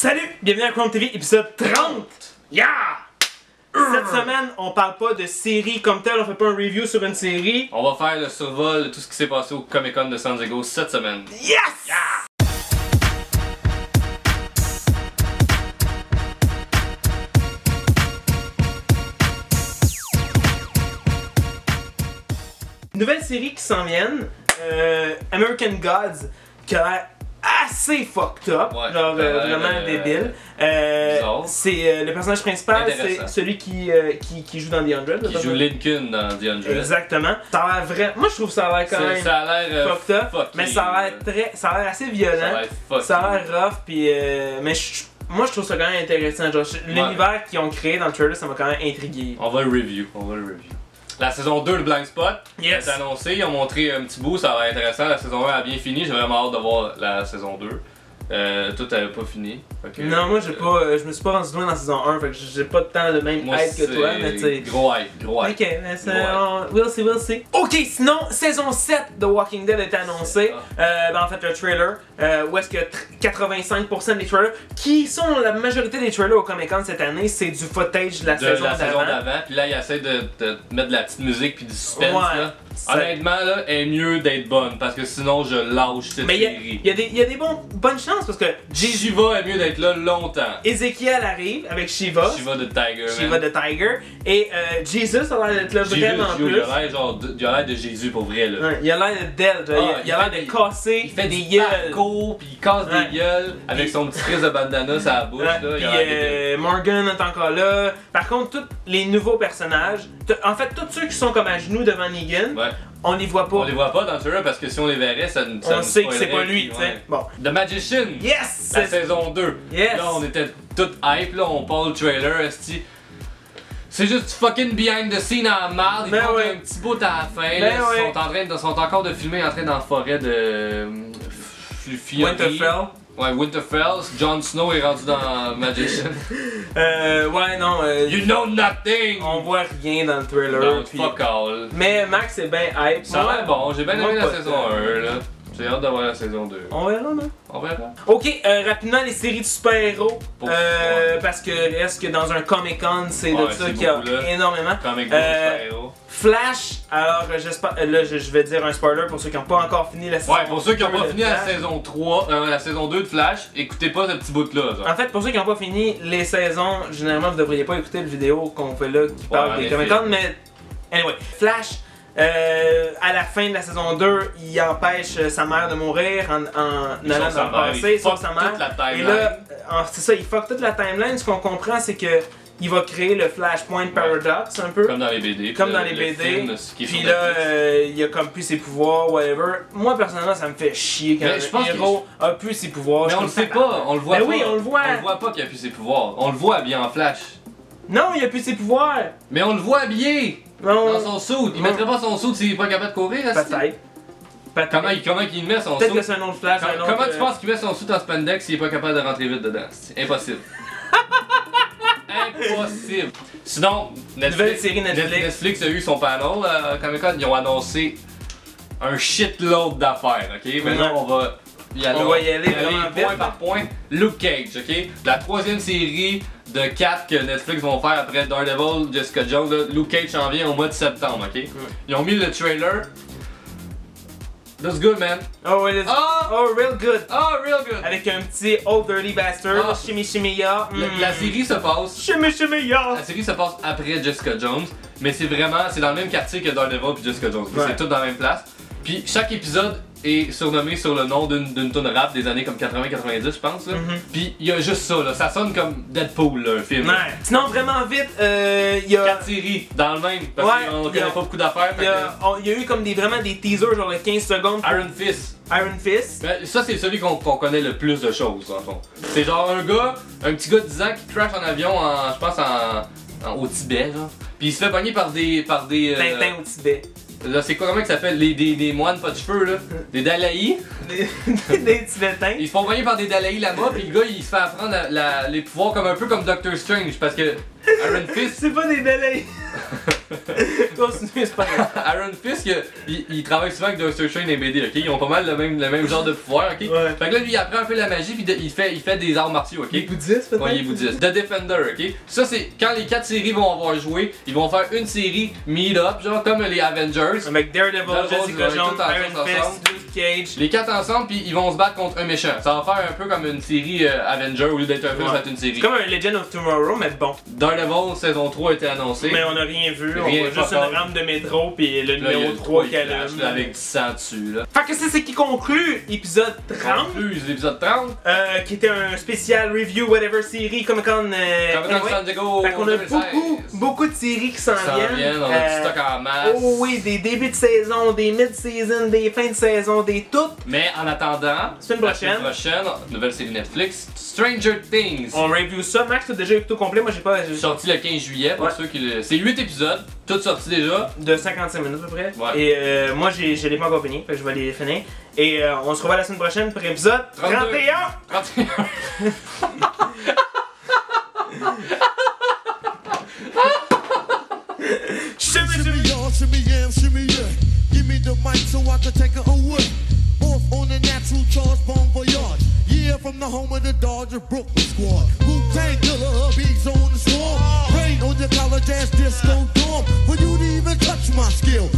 Salut! Bienvenue à Chrome TV, épisode 30! Yeah! Cette semaine, on parle pas de série comme telle, on fait pas un review sur une série. On va faire le survol de tout ce qui s'est passé au Comic Con de San Diego cette semaine. Yes! Yeah! Nouvelle série qui s'en viennent, American Gods, qui a l'air assez fucked up, Ouais, genre vraiment débile. C'est le personnage principal, c'est Intéressant. celui qui joue dans The 100. Qui joue Lincoln dans The 100. Exactement. Ça a l'air vrai. Moi je trouve ça a l'air quand même Ça a l'air fucked up, fucké, mais ça a l'air assez violent. Ça a l'air fucké. Ça a l'air rough, puis mais moi je trouve ça quand même intéressant. Genre, l'univers qu'ils ont créé dans le trailer, ça m'a quand même intrigué. On va le review. La saison 2 de Blind Spot Yes. est annoncée, ils ont montré un petit bout, ça a l'air intéressant. La saison 1 a bien fini, j'ai vraiment hâte de voir la saison 2. Tout avait pas fini. Non, moi j'ai pas, je me suis pas rendu loin dans la saison 1, fait que j'ai pas tant le même Moi, hype que toi, mais tu sais. Gros hype. Ok, mais ça, we'll see. Ok, sinon, saison 7 de Walking Dead est annoncée. En fait, le trailer, où est-ce que 85% des trailers, qui sont la majorité des trailers au Comic Con cette année, c'est du footage de la saison d'avant. Puis là, ils essaient de mettre de la petite musique puis du suspense. Ouais, là. Honnêtement, là, elle est mieux d'être bonne parce que sinon, je lâche cette Mais série. il y a des bonnes chances parce que Shiva est mieux d'être là longtemps. Ezekiel arrive avec Shiva. Shiva de Tiger. Shiva de Tiger. Et Jesus a l'air d'être là vraiment plus. Il a l'air de Jésus pour vrai là. Ouais, il a l'air de dead, il a l'air de casser Il fait des des gueules. parcours puis il casse des gueules avec son petit frise de bandana sur la bouche. Ouais, là, il a puis l'air Morgan est encore là. Par contre, tous les nouveaux personnages, en fait, tous ceux qui sont comme à genoux devant Negan, ouais. on les voit pas. On les voit pas dans le trailer parce que si on les verrait, ça nous On sait que c'est spoilerait, pas lui, tu sais. ouais. Bon. The Magician! Yes! La saison 2. Yes! Là, on était tout hype, là, on parle le trailer, esti. C'est juste fucking behind the scene à la marde, ils Ben font ouais. un petit bout à la fin, Ben là, ouais. ils sont encore de filmer en train dans la forêt de... Fury. Winterfell. Ouais, Winterfell, Jon Snow est rendu dans Magician. Ouais, non. You know nothing! On voit rien dans le trailer. Non, puis- fuck all. Mais Max est bien hype. Ça a l'air bon, j'ai bien moi, aimé la pas saison tant. 1, là. J'ai hâte d'avoir la saison 2. On verra, non? On verra. Ok, rapidement les séries de super-héros. Ouais. Parce que reste que dans un Comic Con, c'est de Ouais, ça c'est qu'il y a beaucoup, là. énormément. Comic Book super-héros. Flash, alors j'espère. Là, je vais dire un spoiler pour ceux qui n'ont pas encore fini la saison. Ouais, pour ceux qui n'ont pas de fini la Flash. saison 3, la saison 2 de Flash, écoutez pas ce petit bout-là, genre. En fait, pour ceux qui n'ont pas fini les saisons, généralement vous devriez pas écouter le vidéo qu'on fait là qui parle en des effet. Comic Con, mais anyway, Flash. À la fin de la saison 2, il empêche sa mère de mourir en allant dans le passé, sauf sa mère. Toute la Et timeline. là, c'est ça, il fuck toute la timeline. Ce qu'on comprend, c'est que il va créer le Flashpoint Paradox un peu. Comme dans les BD. Comme puis dans le les BD. film, ce qui est Puis sur là, Netflix. il a comme plus ses pouvoirs, whatever. Moi, personnellement, ça me fait chier quand Mais je pense un héros a plus ses pouvoirs. Mais Je on le trouve sait ça- pas, on le voit Ben pas. oui, on le voit. On le voit pas qu'il a plus ses pouvoirs. On le voit habillé en Flash. Non, il a plus ses pouvoirs. Mais on le voit habillé Non. dans son suit. Il Non. mettrait pas son suit s'il est pas capable de courir, est-ce que- Peut-être. Comment il met son Peut-être suit? que c'est un autre Flash, un autre. Comment tu penses qu'il met son suit en spandex s'il est pas capable de rentrer vite dedans? C'est impossible. Impossible. Sinon, Nouvelle série Netflix. Netflix a eu son panel à Comic Con, ils ont annoncé un shitload d'affaires, ok? Maintenant on va y aller, vraiment vite, point là. par point. Luke Cage, ok? La troisième série de 4 que Netflix vont faire après Daredevil, Jessica Jones, là, Luke Cage s'en vient au mois de septembre, ok? Ils ont mis le trailer. That's good, man. Oh, real good. Oh, real good. Avec un petit Old Dirty Bastard, Ah. Shimmy Shimmy Ya. La série se passe. Shimmy Shimmy Ya. La série se passe après Jessica Jones, mais c'est dans le même quartier que Daredevil puis Jessica Jones. Ouais. C'est tout dans la même place. Puis chaque épisode est surnommé sur le nom d'une tune rap des années comme 80-90, je pense. Là. Puis il y a juste ça, là. Ça sonne comme Deadpool, là, un film. Ouais. Sinon, vraiment vite, il y a. 4 séries dans le même, parce Ouais, qu'on il y connaît a- pas beaucoup d'affaires. Il y a eu comme vraiment des teasers, genre les 15 secondes. pour Iron Fist. Iron Fist. Ben, ça, c'est celui qu'on connaît le plus de choses, dans le fond. C'est genre un petit gars de 10 ans qui crash en avion, je pense, au Tibet, genre. Puis il se fait pogner par des Tintin au Tibet. là, c'est quoi, comment ils s'appellent? Des moines pas de cheveux, là. Des Dalaïs. Des Tibétains. Ils se font pogner par des Dalaïs là-bas, puis le gars, il se fait apprendre les pouvoirs comme un peu comme Doctor Strange, parce que Iron Fist... C'est pas des Dalaïs. Continue, c'est pas grave. Aaron Fisk, il travaille souvent avec Doctor Strange et BD, ok? Ils ont pas mal le même genre de pouvoir, ok? Ouais. Fait que là, lui, il apprend un peu la magie, puis il fait des arts martiaux, ok? Il est bouddhiste, peut-être? Ouais, il est bouddhiste. The Defender, ok? Ça, c'est quand les 4 séries vont avoir joué, ils vont faire une série meet-up, genre comme les Avengers. Avec Daredevil, Jessica Jones, Iron Fist, ensemble. Luke Cage. Les 4 ensemble, puis ils vont se battre contre un méchant. Ça va faire un peu comme une série Avenger, au lieu d'être un film, ça va être une série. C'est comme un Legend of Tomorrow, mais bon. Daredevil, saison 3 a été annoncée. Mais on n'a rien vu, Rien, on voit juste pas une rampe de métro, puis le Là, il y numéro a 3 qui flash, allume. là, avec du sang dessus, là. Fait que c'est ce qui conclut épisode 30. Plus l'épisode 30. Qui était un spécial review, whatever série, Comic Con. Comme San Diego. Fait qu'on a 2016. beaucoup de séries qui s'en viennent. On a du stock en masse. Oh oui, des débuts de saison, des mid-season, des fins de saison, des toutes. Mais en attendant, Semaine la semaine prochaine, nouvelle série Netflix, Stranger Things. On review ça. Max, t'as déjà écouté au complet, moi j'ai pas. Sorti le 15 juillet pour ceux qui le. C'est 8 épisodes, tout sorti déjà. De 55 minutes à peu près. Ouais. Et moi je l'ai pas encore fini, fait que je vais les finir. Et on se revoit la semaine prochaine pour épisode 32. 31! 31. Shimmy yeah. Give me the mic so I can take it away. Off on the natural charge, bon voyage. Yeah, from the home of the Dodger Brooklyn squad. Wu-Tang Killer, beats on the swarm. Rain on your college ass disco dorm. For you to even touch my skill.